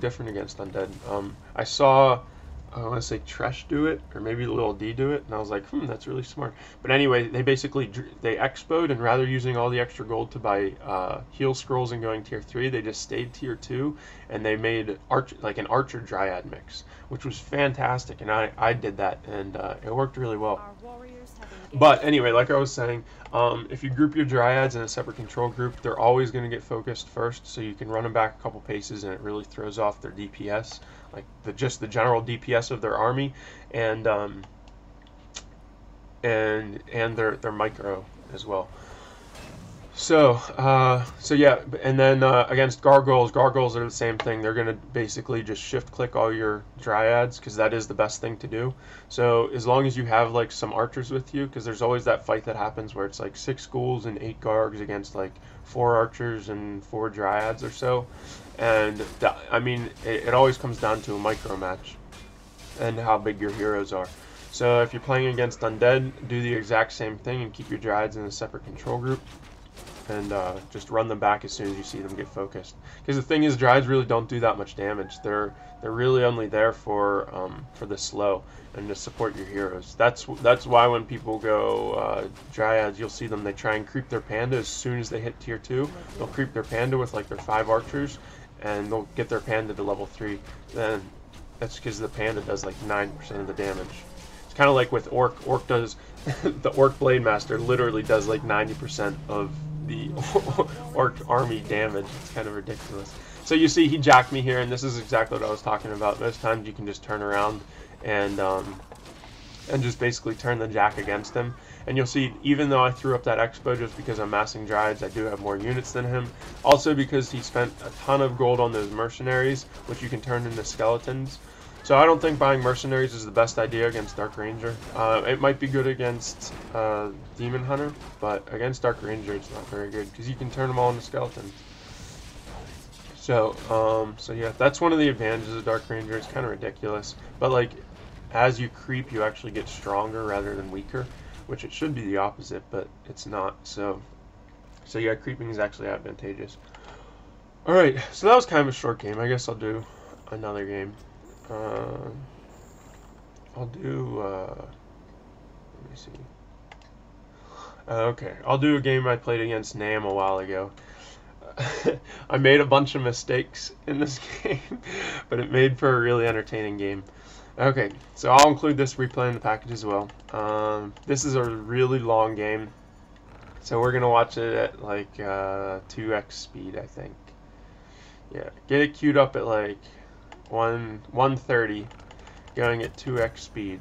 different against undead. I saw, I want to say Tresh do it, or maybe Little D do it, and I was like, that's really smart. But anyway, they basically they expoed, and rather using all the extra gold to buy heal scrolls and going tier 3, they just stayed tier 2, and they made like an archer dryad mix, which was fantastic, and I did that, and it worked really well. But anyway, like I was saying, if you group your dryads in a separate control group, they're always going to get focused first, so you can run them back a couple paces, and it really throws off their DPS, like just the general DPS of their army, and their micro as well. So yeah, and then against gargoyles are the same thing. They're gonna basically just shift click all your dryads, because that is the best thing to do. So as long as you have like some archers with you, because there's always that fight that happens where it's like 6 ghouls and 8 gargs against like 4 archers and 4 dryads or so, and I mean it always comes down to a micro match and how big your heroes are. So if you're playing against undead, do the exact same thing and keep your dryads in a separate control group, and just run them back as soon as you see them get focused. Because the thing is, dryads really don't do that much damage. They're really only there for the slow and to support your heroes. That's why when people go dryads, you'll see them. They try and creep their panda as soon as they hit tier 2. They'll creep their panda with like their 5 archers, and they'll get their panda to level 3. Then that's because the panda does like 9% of the damage. It's kind of like with orc. Orc does the orc blade master literally does like 90% of the orc army damage. It's kind of ridiculous. So you see he jacked me here, and this is exactly what I was talking about. Most times you can just turn around and just basically turn the jack against him. And you'll see, even though I threw up that expo just because I'm massing dryads, I do have more units than him. Also because he spent a ton of gold on those mercenaries, which you can turn into skeletons. So I don't think buying mercenaries is the best idea against Dark Ranger. It might be good against Demon Hunter, but against Dark Ranger it's not very good, because you can turn them all into skeletons. So yeah, that's one of the advantages of Dark Ranger. It's kind of ridiculous, but like as you creep, you actually get stronger rather than weaker, which it should be the opposite, but it's not. So yeah, creeping is actually advantageous. All right, so that was kind of a short game. I guess I'll do another game. I'll do, let me see. Okay, I'll do a game I played against Nam a while ago. I made a bunch of mistakes in this game, but it made for a really entertaining game. Okay, so I'll include this replay in the package as well. This is a really long game, so we're going to watch it at like 2x speed, I think. Yeah, get it queued up at like 130 going at 2x speed.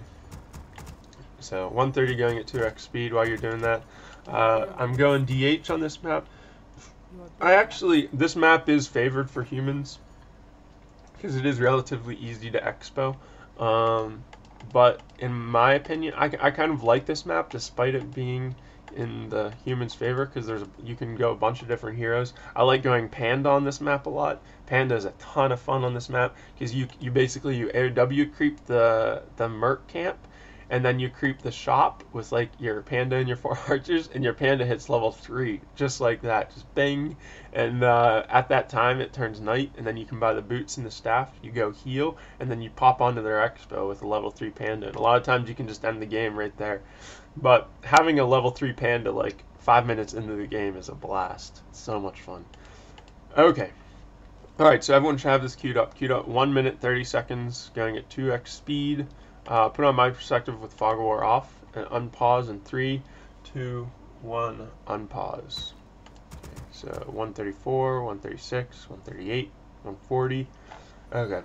So 130 going at 2x speed. While you're doing that, I'm going DH on this map. This map is favored for humans because it is relatively easy to expo. But in my opinion, I kind of like this map despite it being in the humans' favor, because you can go a bunch of different heroes. I like going Panda on this map a lot. Panda is a ton of fun on this map because you basically AOW creep the merc camp, and then you creep the shop with like your Panda and your 4 archers, and your Panda hits level 3 just like that, just bang. And at that time it turns night, and then you can buy the boots and the staff. You go heal, and then you pop onto their expo with a level 3 Panda, and a lot of times you can just end the game right there. But having a level 3 Panda like 5 minutes into the game is a blast. It's so much fun. Okay. Alright, so everyone should have this queued up. 1 minute 30 seconds, going at 2x speed. Put on my perspective with Fog of War off, and unpause in 3, 2, 1, unpause. Okay, so 134, 136, 138, 140. Okay.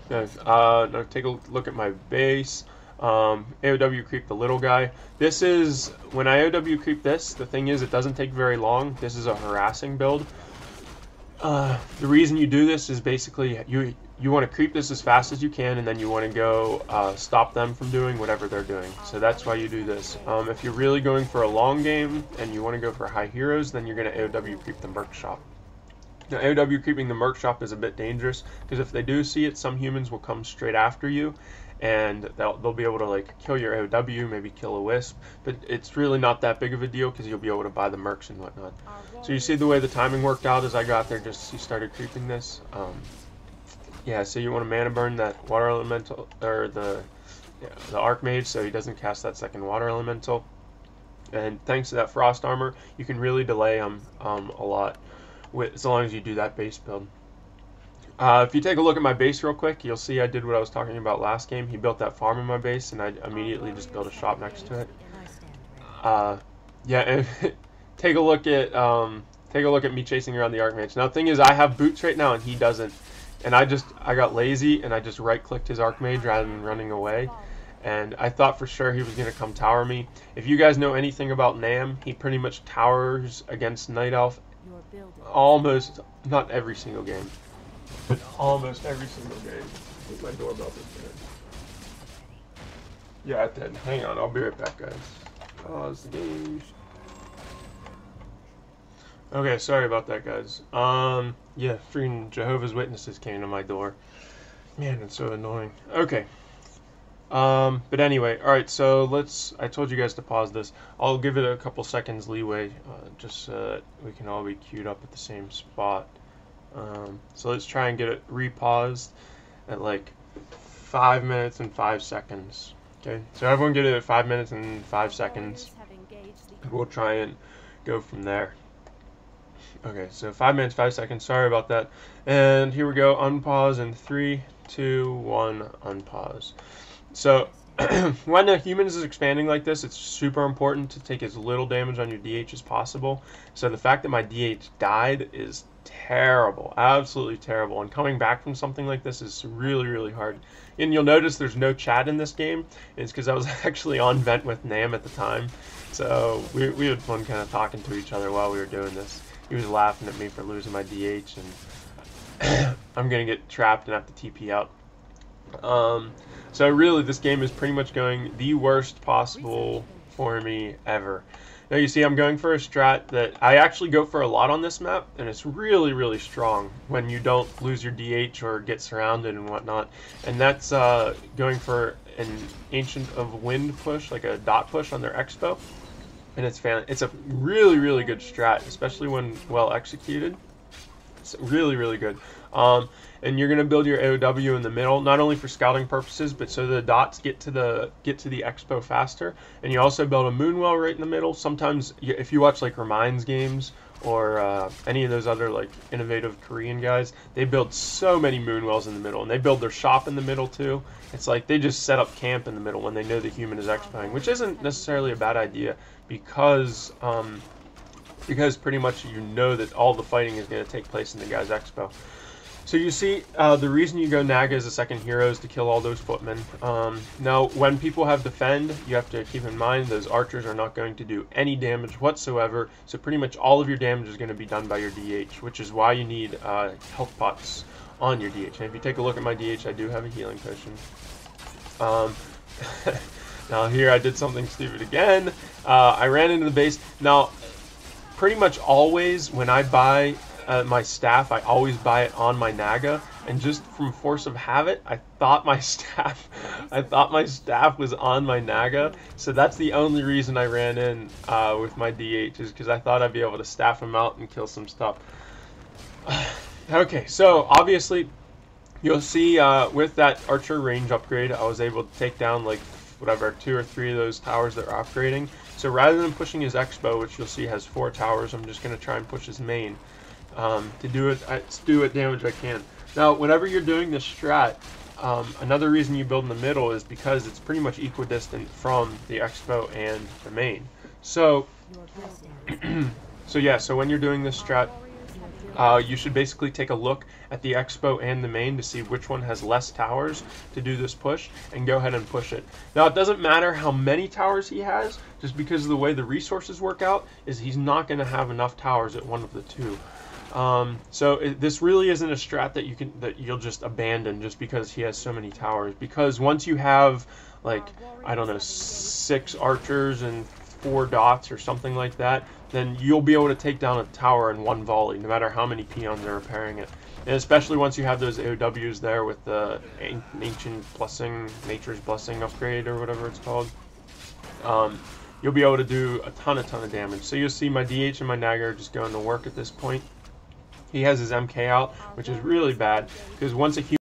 Now take a look at my base. AOW creep the little guy. This is, when I AOW creep this, the thing is it doesn't take very long. This is a harassing build. The reason you do this is basically you want to creep this as fast as you can, and then you want to go stop them from doing whatever they're doing. So that's why you do this. If you're really going for a long game and you want to go for high heroes, then you're going to AOW creep the merc shop. Now, AOW creeping the merc shop is a bit dangerous, because if they do see it, some humans will come straight after you, and they'll be able to like kill your AOW, maybe kill a wisp, but it's really not that big of a deal because you'll be able to buy the mercs and whatnot. So you see the way the timing worked out as I got there, just he started creeping this. Yeah, so you want to mana burn that water elemental, or the Archmage, so he doesn't cast that second water elemental. And thanks to that frost armor, you can really delay him a lot, as long as you do that base build. If you take a look at my base real quick, you'll see I did what I was talking about last game. He built that farm in my base, and I immediately just built a shop next to it. Yeah, and take a look at me chasing around the Archmage. Now the thing is, I have boots right now, and he doesn't. And I got lazy, and I just right-clicked his Archmage rather than running away. And I thought for sure he was going to come tower me. If you guys know anything about Nam, he pretty much towers against Night Elf almost, not every single game, but almost every single game. I think my doorbell is dead. Yeah, it did. Hang on, I'll be right back, guys. Pause the game. Okay, sorry about that, guys. Yeah, freaking Jehovah's Witnesses came to my door. Man, it's so annoying. Okay. But anyway, alright, so I told you guys to pause this. I'll give it a couple seconds leeway, just so that we can all be queued up at the same spot. So let's try and get it repaused at like 5 minutes and 5 seconds. Okay, so everyone get it at 5 minutes and 5 seconds. We'll try and go from there. Okay, so 5 minutes, 5 seconds. Sorry about that. And here we go. Unpause in 3, 2, 1. Unpause. So when a human is expanding like this, it's super important to take as little damage on your DH as possible. So the fact that my DH died is terrible, absolutely terrible. And coming back from something like this is really, really hard. And you'll notice there's no chat in this game. It's because I was actually on vent with Nam at the time. So we had fun kind of talking to each other while we were doing this. He was laughing at me for losing my DH, and I'm going to get trapped and have to TP out. So really, this game is pretty much going the worst possible for me ever. Now you see I'm going for a strat that I actually go for a lot on this map, and it's really, really strong when you don't lose your DH or get surrounded and whatnot. And that's going for an Ancient of Wind push, like a Dott push on their expo. And it's a really, really good strat, especially when well executed. It's really, really good. And you're gonna build your AOW in the middle, not only for scouting purposes, but so the dots get to the expo faster. And you also build a moonwell right in the middle. Sometimes, if you watch like Remind's games or any of those other like innovative Korean guys, they build so many moonwells in the middle, and they build their shop in the middle too. It's like they just set up camp in the middle when they know the human is expoing, which isn't necessarily a bad idea because pretty much you know that all the fighting is going to take place in the guy's expo. So you see, the reason you go Naga as a second hero is to kill all those footmen. Now, when people have defend, you have to keep in mind those archers are not going to do any damage whatsoever. So pretty much all of your damage is going to be done by your DH, which is why you need health pots on your DH. And if you take a look at my DH, I do have a healing potion. Now here I did something stupid again. I ran into the base. Now, pretty much always when I buy my staff, I always buy it on my Naga, and just from force of habit, I thought my staff was on my Naga. So that's the only reason I ran in with my DH, is because I thought I'd be able to staff him out and kill some stuff. Okay, so obviously you'll see with that archer range upgrade, I was able to take down like whatever 2 or 3 of those towers that are upgrading. So rather than pushing his expo, which you'll see has 4 towers, I'm just going to try and push his main. To do what damage I can. Now, whenever you're doing this strat, another reason you build in the middle is because it's pretty much equidistant from the expo and the main. So, so when you're doing this strat, you should basically take a look at the expo and the main to see which one has less towers to do this push, and go ahead and push it. Now, it doesn't matter how many towers he has, just because of the way the resources work out, is he's not going to have enough towers at one of the 2. This really isn't a strat that you'll just abandon just because he has so many towers. Because once you have like, I don't know, 6 archers and 4 dots or something like that, then you'll be able to take down a tower in one volley, no matter how many peons are repairing it. And especially once you have those AOWs there with the Ancient Blessing, Nature's Blessing upgrade or whatever it's called. You'll be able to do a ton of damage. So you'll see my DH and my Naga are just going to work at this point. He has his MK out, which is really bad, because once a